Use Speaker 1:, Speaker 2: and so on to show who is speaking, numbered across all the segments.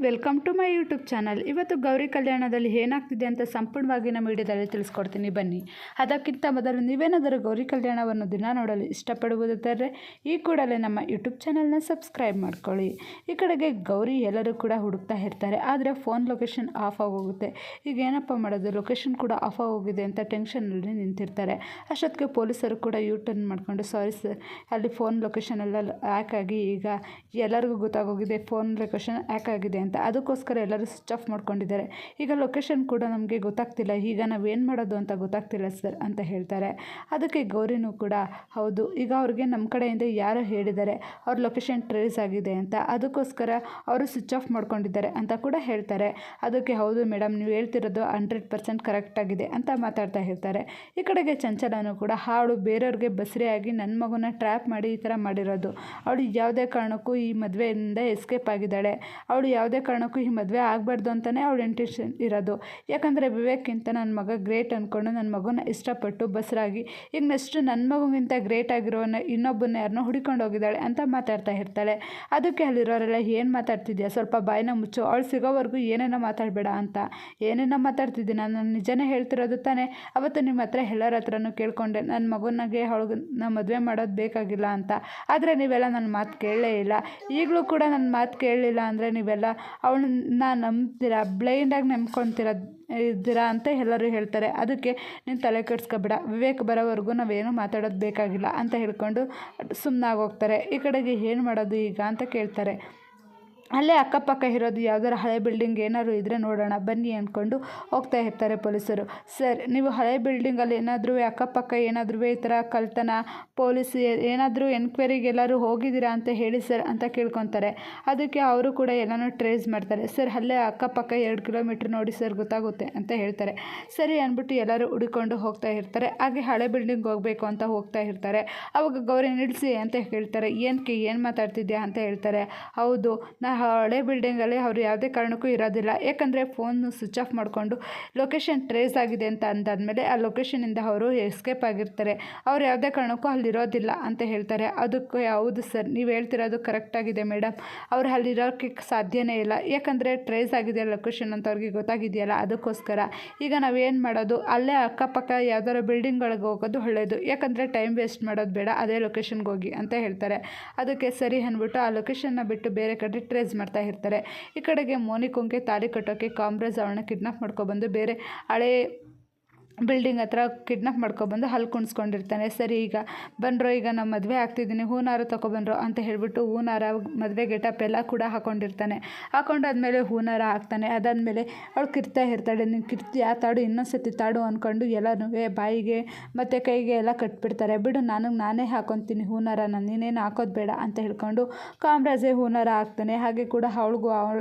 Speaker 1: Welcome to my YouTube channel. ಇವತ್ತು ಗೌರಿ ಕಲ್ಯಾಣದಲ್ಲಿ ಏನಾಗ್ತಿದೆ ಅಂತ ಸಂಪೂರ್ಣವಾಗಿ ನಮ್ಮ ವಿಡಿಯೋದಲ್ಲಿ ತಿಳಿಸ್ಕೊಡ್ತೀನಿ, ಬನ್ನಿ. ಅದಕ್ಕಿಂತ ಮೊದಲು ನೀವೇನಾದರೂ ಗೌರಿ ಕಲ್ಯಾಣವನ್ನು ದಿನ ನೋಡಲು ಇಷ್ಟಪಡುವುದಾದರೆ ಈ ಕೂಡಲೇ ನಮ್ಮ ಯೂಟ್ಯೂಬ್ ಚಾನಲ್ನ ಸಬ್ಸ್ಕ್ರೈಬ್ ಮಾಡ್ಕೊಳ್ಳಿ. ಈ ಕಡೆಗೆ ಗೌರಿ ಎಲ್ಲರೂ ಕೂಡ ಹುಡುಕ್ತಾ ಇರ್ತಾರೆ, ಆದರೆ ಫೋನ್ ಲೊಕೇಶನ್ ಆಫ್ ಆಗೋಗುತ್ತೆ. ಈಗ ಏನಪ್ಪ ಮಾಡೋದು, ಲೊಕೇಶನ್ ಕೂಡ ಆಫ್ ಆಗೋಗಿದೆ ಅಂತ ಟೆನ್ಷನಲ್ಲಿ ನಿಂತಿರ್ತಾರೆ. ಅಷ್ಟೊತ್ತಿಗೆ ಪೊಲೀಸರು ಕೂಡ ಯೂ ಟರ್ನ್ ಮಾಡಿಕೊಂಡು, ಸಾರಿ ಸರ್, ಅಲ್ಲಿ ಫೋನ್ ಲೊಕೇಶನ್ ಎಲ್ಲ ಹ್ಯಾಕ್ ಆಗಿ ಈಗ ಎಲ್ಲರಿಗೂ ಗೊತ್ತಾಗೋಗಿದೆ ಫೋನ್ ಲೊಕೇಶನ್ ಹ್ಯಾಕ್ ಆಗಿದೆ ಅಂತ. ಅದಕ್ಕೋಸ್ಕರ ಎಲ್ಲರೂ ಸ್ವಿಚ್ ಆಫ್ ಮಾಡ್ಕೊಂಡಿದ್ದಾರೆ. ಈಗ ಲೊಕೇಶನ್ ಕೂಡ ನಮಗೆ ಗೊತ್ತಾಗ್ತಿಲ್ಲ, ಈಗ ನಾವೇನು ಮಾಡೋದು ಅಂತ ಗೊತ್ತಾಗ್ತಿಲ್ಲ ಸರ್ ಅಂತ ಹೇಳ್ತಾರೆ. ಅದಕ್ಕೆ ಗೌರಿನೂ ಕೂಡ ಹೌದು, ಈಗ ಅವ್ರಿಗೆ ನಮ್ಮ ಕಡೆಯಿಂದ ಯಾರೋ ಹೇಳಿದ್ದಾರೆ ಅವ್ರ ಲೊಕೇಶನ್ ಟ್ರೇಸ್ ಆಗಿದೆ ಅಂತ, ಅದಕ್ಕೋಸ್ಕರ ಅವರು ಸ್ವಿಚ್ ಆಫ್ ಮಾಡ್ಕೊಂಡಿದ್ದಾರೆ ಅಂತ ಕೂಡ ಹೇಳ್ತಾರೆ. ಅದಕ್ಕೆ ಹೌದು ಮೇಡಮ್, ನೀವು ಹೇಳ್ತಿರೋದು 100% ಕರೆಕ್ಟ್ ಆಗಿದೆ ಅಂತ ಮಾತಾಡ್ತಾ ಇರ್ತಾರೆ. ಈ ಕಡೆಗೆ ಚಂಚಲನೂ ಕೂಡ ಅವಳು ಬೇರೆಯವ್ರಿಗೆ ಬಸರಿಯಾಗಿ ನನ್ನ ಮಗುನ ಟ್ರ್ಯಾಪ್ ಮಾಡಿ ಈ ಥರ ಮಾಡಿರೋದು, ಅವಳು ಯಾವುದೇ ಕಾರಣಕ್ಕೂ ಈ ಮದುವೆಯಿಂದ ಎಸ್ಕೇಪ್ ಆಗಿದ್ದಾಳೆ, ಅವಳು ಯಾವುದೇ ಕಾರಣಕ್ಕೂ ಈ ಮದುವೆ ಆಗಬಾರ್ದು ಅಂತಲೇ ಅವಳು ಇಂಟೆನ್ಷನ್ ಇರೋದು. ಯಾಕಂದರೆ ವಿವೇಕ್ಕಿಂತ ನನ್ನ ಮಗ ಗ್ರೇಟ್ ಅಂದ್ಕೊಂಡು ನನ್ನ ಮಗುನ ಇಷ್ಟಪಟ್ಟು ಬಸರಾಗಿ ಈಗ ನೆಕ್ಸ್ಟ್ ನನ್ನ ಮಗುಗಿಂತ ಗ್ರೇಟ್ ಆಗಿರೋನ ಇನ್ನೊಬ್ಬನ ಯಾರನ್ನೋ ಹುಡ್ಕೊಂಡು ಹೋಗಿದ್ದಾಳೆ ಅಂತ ಮಾತಾಡ್ತಾ ಇರ್ತಾಳೆ. ಅದಕ್ಕೆ ಅಲ್ಲಿರೋರೆಲ್ಲ ಏನು ಮಾತಾಡ್ತಿದ್ಯಾ, ಸ್ವಲ್ಪ ಬಾಯಿನ ಮುಚ್ಚು, ಅವಳು ಸಿಗೋವರೆಗೂ ಏನೇನೋ ಮಾತಾಡಬೇಡ ಅಂತ. ಏನೇನೋ ಮಾತಾಡ್ತಿದ್ದೀನಿ, ನಾನು ನಿಜನೇ ಹೇಳ್ತಿರೋದು ತಾನೇ. ಅವತ್ತು ನಿಮ್ಮ ಹತ್ರ ಎಲ್ಲರ ಹತ್ರನೂ ಕೇಳ್ಕೊಂಡೆ ನನ್ನ ಮಗುನಿಗೆ ಅವಳಿಗೆ ನಾನು ಮದುವೆ ಮಾಡೋದು ಬೇಕಾಗಿಲ್ಲ ಅಂತ, ಆದರೆ ನೀವೆಲ್ಲ ನನ್ನ ಮಾತು ಕೇಳಲೇ ಇಲ್ಲ. ಈಗಲೂ ಕೂಡ ನನ್ನ ಮಾತು ಕೇಳಲಿಲ್ಲ ಅಂದರೆ ನೀವೆಲ್ಲ ಅವಳನ್ನ ನಂಬ್ತೀರಾ, ಬ್ಲೈಂಡಾಗಿ ಇದ್ದೀರಾ ಅಂತ ಎಲ್ಲರೂ ಹೇಳ್ತಾರೆ. ಅದಕ್ಕೆ ನೀನು ತಲೆ ಕೆಡಿಸ್ಕೊಬೇಡ, ವಿವೇಕ್ ಬರೋವರೆಗೂ ನಾವೇನು ಮಾತಾಡೋದು ಬೇಕಾಗಿಲ್ಲ ಅಂತ ಹೇಳ್ಕೊಂಡು ಸುಮ್ಮನಾಗೋಗ್ತಾರೆ. ಈ ಕಡೆಗೆ ಏನು ಮಾಡೋದು ಈಗ ಅಂತ ಕೇಳ್ತಾರೆ. ಅಲ್ಲೇ ಅಕ್ಕಪಕ್ಕ ಇರೋದು ಯಾವುದಾದ್ರು ಹಳೆ ಬಿಲ್ಡಿಂಗ್ ಏನಾದ್ರು ಇದ್ದರೆ ನೋಡೋಣ ಬನ್ನಿ ಅಂದ್ಕೊಂಡು ಹೋಗ್ತಾ ಇರ್ತಾರೆ ಪೊಲೀಸರು. ಸರ್, ನೀವು ಹಳೆ ಬಿಲ್ಡಿಂಗಲ್ಲಿ ಏನಾದರೂ ಅಕ್ಕಪಕ್ಕ ಏನಾದರೂ ಈ ಥರ ಕಳ್ತನ, ಪೊಲೀಸ್ ಏನಾದರೂ ಎನ್ಕ್ವೈರಿಗೆ ಎಲ್ಲರೂ ಹೋಗಿದ್ದೀರಾ ಅಂತ ಹೇಳಿ ಸರ್ ಅಂತ ಕೇಳ್ಕೊತಾರೆ. ಅದಕ್ಕೆ ಅವರು ಕೂಡ ಎಲ್ಲನೂ ಟ್ರೇಸ್ ಮಾಡ್ತಾರೆ. ಸರ್, ಅಲ್ಲೇ ಅಕ್ಕಪಕ್ಕ 2 ಕಿಲೋಮೀಟ್ರ್ ನೋಡಿ ಸರ್, ಗೊತ್ತಾಗುತ್ತೆ ಅಂತ ಹೇಳ್ತಾರೆ. ಸರಿ ಅಂದ್ಬಿಟ್ಟು ಎಲ್ಲರೂ ಹುಡುಕೊಂಡು ಹೋಗ್ತಾ ಇರ್ತಾರೆ. ಹಾಗೆ ಹಳೆ ಬಿಲ್ಡಿಂಗ್ ಹೋಗಬೇಕು ಅಂತ ಹೋಗ್ತಾ ಇರ್ತಾರೆ. ಅವಾಗ ಗೌರಿ ನಿಲ್ಲಿಸಿ ಅಂತ ಹೇಳ್ತಾರೆ. ಏನಕ್ಕೆ, ಏನು ಮಾತಾಡ್ತಿದ್ಯಾ ಅಂತ ಹೇಳ್ತಾರೆ. ಹೌದು, ಹಳೆ ಬಿಲ್ಡಿಂಗಲ್ಲಿ ಅವರು ಯಾವುದೇ ಕಾರಣಕ್ಕೂ ಇರೋದಿಲ್ಲ, ಯಾಕಂದರೆ ಫೋನು ಸ್ವಿಚ್ ಆಫ್ ಮಾಡಿಕೊಂಡು ಲೊಕೇಶನ್ ಟ್ರೇಸ್ ಆಗಿದೆ ಅಂತ ಅಂದಾದಮೇಲೆ ಆ ಲೊಕೇಶನಿಂದ ಅವರು ಎಸ್ಕೇಪ್ ಆಗಿರ್ತಾರೆ, ಅವ್ರು ಯಾವುದೇ ಕಾರಣಕ್ಕೂ ಅಲ್ಲಿರೋದಿಲ್ಲ ಅಂತ ಹೇಳ್ತಾರೆ. ಅದಕ್ಕೆ ಹೌದು ಸರ್, ನೀವು ಹೇಳ್ತಿರೋದು ಕರೆಕ್ಟಾಗಿದೆ ಮೇಡಮ್, ಅವ್ರು ಅಲ್ಲಿರೋಕ್ಕೆ ಸಾಧ್ಯನೇ ಇಲ್ಲ, ಯಾಕಂದರೆ ಟ್ರೇಸ್ ಆಗಿದೆ ಲೊಕೇಶನ್ ಅಂತ ಅವ್ರಿಗೆ ಗೊತ್ತಾಗಿದೆಯಲ್ಲ, ಅದಕ್ಕೋಸ್ಕರ. ಈಗ ನಾವೇನು ಮಾಡೋದು, ಅಲ್ಲೇ ಅಕ್ಕಪಕ್ಕ ಯಾವ್ದಾದ್ರು ಬಿಲ್ಡಿಂಗ್ಗಳಿಗೆ ಹೋಗೋದು ಒಳ್ಳೆಯದು, ಯಾಕಂದರೆ ಟೈಮ್ ವೇಸ್ಟ್ ಮಾಡೋದು ಬೇಡ, ಅದೇ ಲೊಕೇಶನ್ಗೆ ಹೋಗಿ ಅಂತ ಹೇಳ್ತಾರೆ. ಅದಕ್ಕೆ ಸರಿ ಅಂದ್ಬಿಟ್ಟು ಆ ಲೊಕೇಶನ್ನ ಬಿಟ್ಟು ಬೇರೆ ಕಡೆ ಟ್ರೇಸ್ ಮಾಡ್ತಾ ಇರ್ತಾರೆ. ಈ ಕಡೆಗೆ ಮೋನಿಕೊಂಗೆ ತಾಳಿ ಕಟ್ಟೋಕ್ಕೆ ಕಾಮ್ರಾಜ್ ಅವಳನ್ನ ಕಿಡ್ನಾಪ್ ಮಾಡ್ಕೊಬಂದು ಬೇರೆ ಹಳೆ ಬಿಲ್ಡಿಂಗ್ ಹತ್ರ ಕಿಡ್ನಾಪ್ ಮಾಡ್ಕೊಬಂದು ಅಲ್ಲಿ ಕುಣಿಸ್ಕೊಂಡಿರ್ತಾನೆ. ಸರಿ, ಈಗ ಬನ್ರೋ, ಈಗ ನಾವು ಮದುವೆ ಆಗ್ತಿದ್ದೀನಿ, ಹೂನಾರು ತೊಗೊಬನ್ರೋ ಅಂತ ಹೇಳ್ಬಿಟ್ಟು ಹೂನಾರ, ಮದುವೆ ಗೆಟಪ್ ಎಲ್ಲ ಕೂಡ ಹಾಕ್ಕೊಂಡಿರ್ತಾನೆ. ಹಾಕೊಂಡಾದ್ಮೇಲೆ ಹೂನಾರ ಹಾಕ್ತಾನೆ. ಅದಾದಮೇಲೆ ಅವಳು ಕಿರ್ತಾ ಇರ್ತಾಳೆ. ನೀನು ಕಿರ್ತಿ ಆ ತಾಡು ಇನ್ನೊಂದ್ಸತಿ ತಾಡು ಅಂದ್ಕೊಂಡು ಎಲ್ಲನೂ ಬಾಯಿಗೆ ಮತ್ತು ಕೈಗೆ ಎಲ್ಲ ಕಟ್ಬಿಡ್ತಾರೆ. ಬಿಡು, ನಾನೇ ಹಾಕೊತೀನಿ ಹೂನಾರನ, ನೀನೇನು ಹಾಕೋದು ಬೇಡ ಅಂತ ಹೇಳ್ಕೊಂಡು ಕಾಮರಾಜೇ ಹೂನಾರ ಹಾಕ್ತಾನೆ. ಹಾಗೆ ಕೂಡ ಅವಳಿಗೂ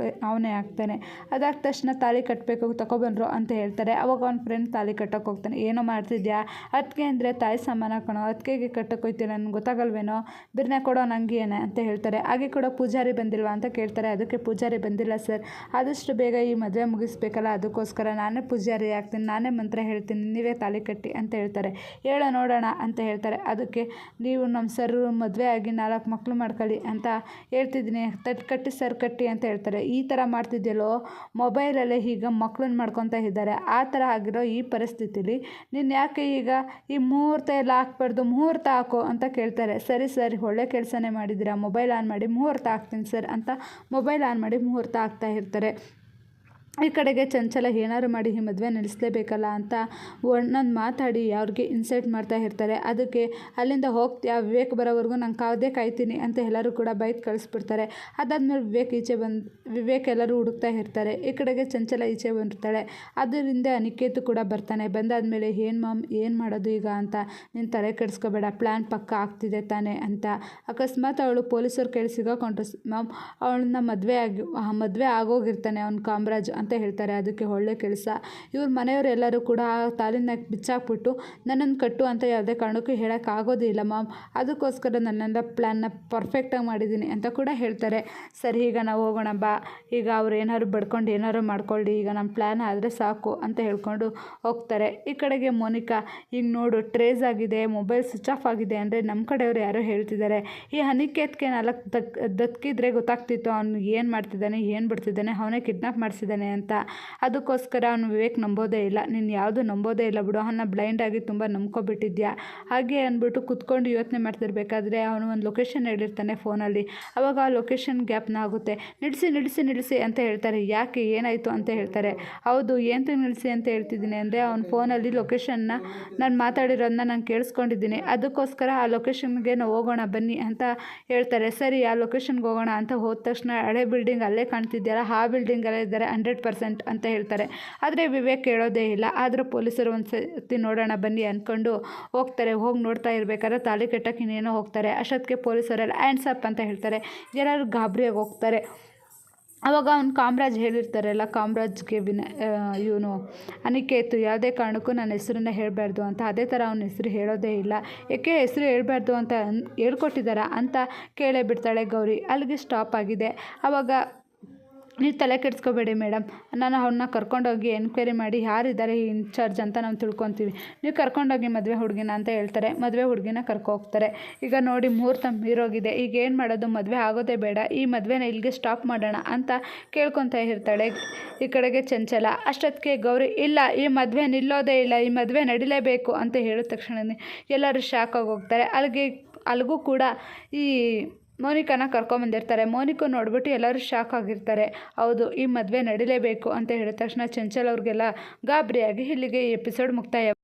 Speaker 1: ಅವನೇ ಹಾಕ್ತಾನೆ. ಅದಾದ ತಕ್ಷಣ ತಾಳಿ ಕಟ್ಟಬೇಕು ತೊಗೊಬನ್ರೋ ಅಂತ ಹೇಳ್ತಾರೆ. ಅವಾಗ ಅವನ ಫ್ರೆಂಡ್ ತಾಳಿ ಕಟ್ಟೋಕೆ ಹೋಗ್ತಾನೆ. ಏನೋ ಮಾಡ್ತಿದ್ಯಾ, ಅದಕ್ಕೆ ಅಂದರೆ ತಾಯಿ ಸಮಾನ ಕಣೋ, ಅದಕ್ಕೆ ಕಟ್ಟಕ್ಕೆ ಹೋಗ್ತೀನಿ, ನನಗೆ ಗೊತ್ತಾಗಲ್ವೇನೋ, ಬಿರ್ನೆ ಕೊಡೋ ನಂಗೆ ಏನೇ ಅಂತ ಹೇಳ್ತಾರೆ. ಹಾಗೆ ಕೂಡ ಪೂಜಾರಿ ಬಂದಿಲ್ವಾ ಅಂತ ಕೇಳ್ತಾರೆ. ಅದಕ್ಕೆ ಪೂಜಾರಿ ಬಂದಿಲ್ಲ ಸರ್, ಆದಷ್ಟು ಬೇಗ ಈ ಮದುವೆ ಮುಗಿಸ್ಬೇಕಲ್ಲ, ಅದಕ್ಕೋಸ್ಕರ ನಾನೇ ಪೂಜಾರಿ ಆಗ್ತೀನಿ, ನಾನೇ ಮಂತ್ರ ಹೇಳ್ತೀನಿ, ನೀವೇ ತಾಳಿ ಕಟ್ಟಿ ಅಂತ ಹೇಳ್ತಾರೆ. ಹೇಳೋ ನೋಡೋಣ ಅಂತ ಹೇಳ್ತಾರೆ. ಅದಕ್ಕೆ ನೀವು ನಮ್ಮ ಸರ್ ಮದುವೆ ಆಗಿ 4 ಮಕ್ಕಳು ಮಾಡ್ಕೊಳ್ಳಿ ಅಂತ ಹೇಳ್ತಿದ್ದೀನಿ, ಕಟ್ಟಿ ಸರ್ ಕಟ್ಟಿ ಅಂತ ಹೇಳ್ತಾರೆ. ಈ ಥರ ಮಾಡ್ತಿದ್ಯಲ್ಲೋ, ಮೊಬೈಲಲ್ಲೇ ಈಗ ಮಕ್ಕಳನ್ನ ಮಾಡ್ಕೊತಾ ಇದ್ದಾರೆ, ಆ ಥರ ಆಗಿರೋ ಈ ಪರಿಸ್ಥಿತಿಲಿ ನೀನು ಯಾಕೆ ಈಗ ಈ ಮುಹೂರ್ತ ಎಲ್ಲ ಹಾಕ್ಬಾರ್ದು, ಮುಹೂರ್ತ ಹಾಕೋ ಅಂತ ಕೇಳ್ತಾರೆ. ಸರಿ ಸರಿ, ಒಳ್ಳೆ ಕೆಲಸನೇ ಮಾಡಿದ್ದೀರಾ, ಮೊಬೈಲ್ ಆನ್ ಮಾಡಿ ಮುಹೂರ್ತ ಹಾಕ್ತೀನಿ ಸರ್ ಅಂತ ಮೊಬೈಲ್ ಆನ್ ಮಾಡಿ ಮುಹೂರ್ತ ಹಾಕ್ತಾ ಇರ್ತಾರೆ. ಈ ಕಡೆಗೆ ಚಂಚಲ ಏನಾದ್ರು ಮಾಡಿ ಈ ಮದುವೆ ನಡೆಸಲೇಬೇಕಲ್ಲ ಅಂತ ಒಂದೊಂದು ಮಾತಾಡಿ ಅವ್ರಿಗೆ ಇನ್ಸಲ್ಟ್ ಮಾಡ್ತಾ ಇರ್ತಾರೆ. ಅದಕ್ಕೆ ಅಲ್ಲಿಂದ ಹೋಗ್ತೀಯಾ, ವಿವೇಕ್ ಬರೋವರೆಗೂ ನಾನು ಕಾಯ್ತೀನಿ ಅಂತ ಎಲ್ಲರೂ ಕೂಡ ಬೈಕ್ ಕಳಿಸ್ಬಿಡ್ತಾರೆ. ಅದಾದಮೇಲೆ ವಿವೇಕ್ ಎಲ್ಲರೂ ಹುಡುಕ್ತಾ ಇರ್ತಾರೆ. ಈ ಕಡೆಗೆ ಚಂಚಲ ಈಚೆ ಬಂದಿರ್ತಾಳೆ. ಅದರಿಂದ ಅನಿಕೇತ್ ಕೂಡ ಬರ್ತಾನೆ. ಬಂದಾದಮೇಲೆ ಏನು ಮಾಡೋದು ಈಗ ಅಂತ, ನೀನು ತಲೆ ಕೆಡಿಸ್ಕೋಬೇಡ, ಪ್ಲ್ಯಾನ್ ಪಕ್ಕ ಆಗ್ತಿದೆ ತಾನೆ ಅಂತ. ಅಕಸ್ಮಾತ್ ಅವಳು ಪೊಲೀಸರು ಕೈಲಿ ಸಿಗೋಕೊಂಡ್ರು ಮ್ಯಾಮ್, ಅವಳನ್ನ ಮದುವೆ ಆಗೋಗಿರ್ತಾನೆ ಅವ್ನು ಕಾಮರಾಜ್ ಅಂತ ಹೇಳ್ತಾರೆ. ಅದಕ್ಕೆ ಒಳ್ಳೆ ಕೆಲಸ. ಇವ್ರ ಮನೆಯವರೆಲ್ಲರೂ ಕೂಡ ಆ ತಾಲಿನ ಬಿಚ್ಚಾಕ್ಬಿಟ್ಟು ನನ್ನನ್ನು ಕಟ್ಟು ಅಂತ ಯಾವುದೇ ಕಾರಣಕ್ಕೂ ಹೇಳೋಕ್ಕಾಗೋದಿಲ್ಲ ಮಾಮ್, ಅದಕ್ಕೋಸ್ಕರ ನನ್ನೆಲ್ಲ ಪ್ಲ್ಯಾನ್ನ ಪರ್ಫೆಕ್ಟಾಗಿ ಮಾಡಿದ್ದೀನಿ ಅಂತ ಕೂಡ ಹೇಳ್ತಾರೆ. ಸರಿ ಈಗ ನಾವು ಹೋಗೋಣ ಬಾ, ಈಗ ಅವ್ರು ಏನಾದ್ರು ಬಡ್ಕೊಂಡು ಏನಾದ್ರು ಮಾಡ್ಕೊಳ್ಳಿ, ಈಗ ನಮ್ಮ ಪ್ಲ್ಯಾನ್ ಆದರೆ ಸಾಕು ಅಂತ ಹೇಳ್ಕೊಂಡು ಹೋಗ್ತಾರೆ. ಈ ಕಡೆಗೆ ಮೋನಿಕಾ, ಈಗ ನೋಡು ಟ್ರೇಸ್ ಆಗಿದೆ, ಮೊಬೈಲ್ ಸ್ವಿಚ್ ಆಫ್ ಆಗಿದೆ ಅಂದರೆ ನಮ್ಮ ಕಡೆಯವರು ಯಾರೋ ಹೇಳ್ತಿದ್ದಾರೆ. ಈ ಅನಿಕೇತ್ಗೆ 4 ದಕ್ಕಿದ್ರೆ ಗೊತ್ತಾಗ್ತಿತ್ತು ಅವನು ಏನು ಮಾಡ್ತಿದ್ದಾನೆ, ಏನು ಬಿಡ್ತಿದ್ದಾನೆ, ಅವನೇ ಕಿಡ್ನಾಪ್ ಮಾಡಿಸಿದ್ದಾನೆ ಅಂತ. ಅದಕ್ಕೋಸ್ಕರ ಅವನು ವಿವೇಕ್ ನಂಬೋದೇ ಇಲ್ಲ. ನೀನು ಯಾವುದು ನಂಬೋದೇ ಇಲ್ಲ ಬಿಡು, ಅವನ್ನ ಬ್ಲೈಂಡಾಗಿ ತುಂಬ ನಂಬ್ಕೊಬಿಟ್ಟಿದ್ಯಾ. ಹಾಗೆ ಅಂದ್ಬಿಟ್ಟು ಕುತ್ಕೊಂಡು ಯೋಚನೆ ಮಾಡ್ತಿರ್ಬೇಕಾದ್ರೆ ಅವನು ಒಂದು ಲೊಕೇಶನ್ ಹೇಳಿರ್ತಾನೆ ಫೋನಲ್ಲಿ. ಆವಾಗ ಆ ಲೊಕೇಶನ್ ಗ್ಯಾಪ್ನ ಆಗುತ್ತೆ. ನಿಲ್ಲಿಸಿ ಅಂತ ಹೇಳ್ತಾರೆ. ಯಾಕೆ ಏನಾಯಿತು ಅಂತ ಹೇಳ್ತಾರೆ. ಹೌದು ಏನಂತ ನಿಲ್ಲಿಸಿ ಅಂತ ಹೇಳ್ತಿದ್ದೀನಿ ಅಂದರೆ ಅವನ ಫೋನಲ್ಲಿ ಲೊಕೇಶನ್ನ ನಾನು ಮಾತಾಡಿರೋದನ್ನ ನಾನು ಕೇಳಿಸ್ಕೊಂಡಿದ್ದೀನಿ, ಅದಕ್ಕೋಸ್ಕರ ಆ ಲೊಕೇಶನ್ಗೆ ನಾವು ಹೋಗೋಣ ಬನ್ನಿ ಅಂತ ಹೇಳ್ತಾರೆ. ಸರಿ ಆ ಲೊಕೇಶನ್ಗೆ ಹೋಗೋಣ ಅಂತ ಹೋದ ತಕ್ಷಣ ಹಳೆ ಬಿಲ್ಡಿಂಗ್ ಅಲ್ಲೇ ಕಾಣ್ತಿದ್ಯಲ್ಲ, ಆ ಬಿಲ್ಡಿಂಗಲ್ಲೇ ಇದ್ದಾರೆ 100% ಅಂತ ಹೇಳ್ತಾರೆ. ಆದರೆ ವಿವೇಕ್ ಹೇಳೋದೇ ಇಲ್ಲ. ಆದರೂ ಪೊಲೀಸರು ಒಂದು ಸತಿ ನೋಡೋಣ ಬನ್ನಿ ಅಂದ್ಕೊಂಡು ಹೋಗ್ತಾರೆ. ಹೋಗಿ ನೋಡ್ತಾ ಇರಬೇಕಾದ್ರೆ ತಾಳಿ ಕಟ್ಟಕ್ಕೆ ಇನ್ನೇನೋ ಹೋಗ್ತಾರೆ. ಅಷ್ಟೊತ್ತಿಗೆ ಪೊಲೀಸರೆಲ್ಲ ಹ್ಯಾಂಡ್ಸ್ ಅಪ್ ಅಂತ ಹೇಳ್ತಾರೆ. ಎಲ್ಲರೂ ಗಾಬರಿಯಾಗಿ ಹೋಗ್ತಾರೆ. ಆವಾಗ ಅವ್ನು ಕಾಮರಾಜ್ ಹೇಳಿರ್ತಾರಲ್ಲ, ಕಾಮರಾಜ್ಗೆ ಇವನು ಅನಿಕೇತು ಯಾವುದೇ ಕಾರಣಕ್ಕೂ ನನ್ನ ಹೆಸರನ್ನ ಹೇಳಬಾರ್ದು ಅಂತ. ಅದೇ ಥರ ಅವನ ಹೆಸರು ಹೇಳೋದೇ ಇಲ್ಲ. ಏಕೆ ಹೆಸರು ಹೇಳ್ಬಾರ್ದು ಅಂತ ಹೇಳ್ಕೊಟ್ಟಿದ್ದಾರಾ ಅಂತ ಕೇಳೇ ಬಿಡ್ತಾಳೆ ಗೌರಿ. ಅಲ್ಲಿಗೆ ಸ್ಟಾಪ್ ಆಗಿದೆ. ಆವಾಗ ನೀವು ತಲೆ ಕೆಡಿಸ್ಕೋಬೇಡಿ ಮೇಡಮ್, ನಾನು ಅವ್ರನ್ನ ಕರ್ಕೊಂಡೋಗಿ ಎನ್ಕ್ವೈರಿ ಮಾಡಿ ಯಾರಿದ್ದಾರೆ ಈ ಇನ್ಚಾರ್ಜ್ ಅಂತ ನಾವು ತಿಳ್ಕೊತೀವಿ, ನೀವು ಕರ್ಕೊಂಡೋಗಿ ಮದುವೆ ಹುಡುಗಿನ ಅಂತ ಹೇಳ್ತಾರೆ. ಮದುವೆ ಹುಡುಗಿನ ಕರ್ಕೋಗ್ತಾರೆ. ಈಗ ನೋಡಿ ಮುಹೂರ್ತ ಮೀರೋಗಿದೆ, ಈಗ ಏನು ಮಾಡೋದು, ಮದುವೆ ಆಗೋದೇ ಬೇಡ, ಈ ಮದುವೆನ ಇಲ್ಲಿಗೆ ಸ್ಟಾಪ್ ಮಾಡೋಣ ಅಂತ ಕೇಳ್ಕೊತಾ ಇರ್ತಾಳೆ ಈ ಕಡೆಗೆ ಚಂಚಲ. ಅಷ್ಟೊತ್ತಿಗೆ ಗೌರಿ, ಇಲ್ಲ ಈ ಮದುವೆ ನಿಲ್ಲೋದೇ ಇಲ್ಲ, ಈ ಮದುವೆ ನಡಿಲೇಬೇಕು ಅಂತ ಹೇಳಿದ ತಕ್ಷಣ ಎಲ್ಲರೂ ಶಾಕ್ ಆಗಿ ಹೋಗ್ತಾರೆ. ಅಲ್ಲಿಗೂ ಕೂಡ ಈ ಮೋನಿಕಾನ ಕರ್ಕೊಂಬಂದಿರ್ತಾರೆ. ಮೋನಿಕಾ ನೋಡ್ಬಿಟ್ಟು ಎಲ್ಲರೂ ಶಾಕ್ ಆಗಿರ್ತಾರೆ. ಹೌದು ಈ ಮದುವೆ ನಡಿಲೇಬೇಕು ಅಂತ ಹೇಳಿದ ತಕ್ಷಣ ಚಂಚಲ್ ಅವ್ರಿಗೆಲ್ಲ ಗಾಬರಿಯಾಗಿ ಇಲ್ಲಿಗೆ ಈ ಎಪಿಸೋಡ್ ಮುಕ್ತಾಯ.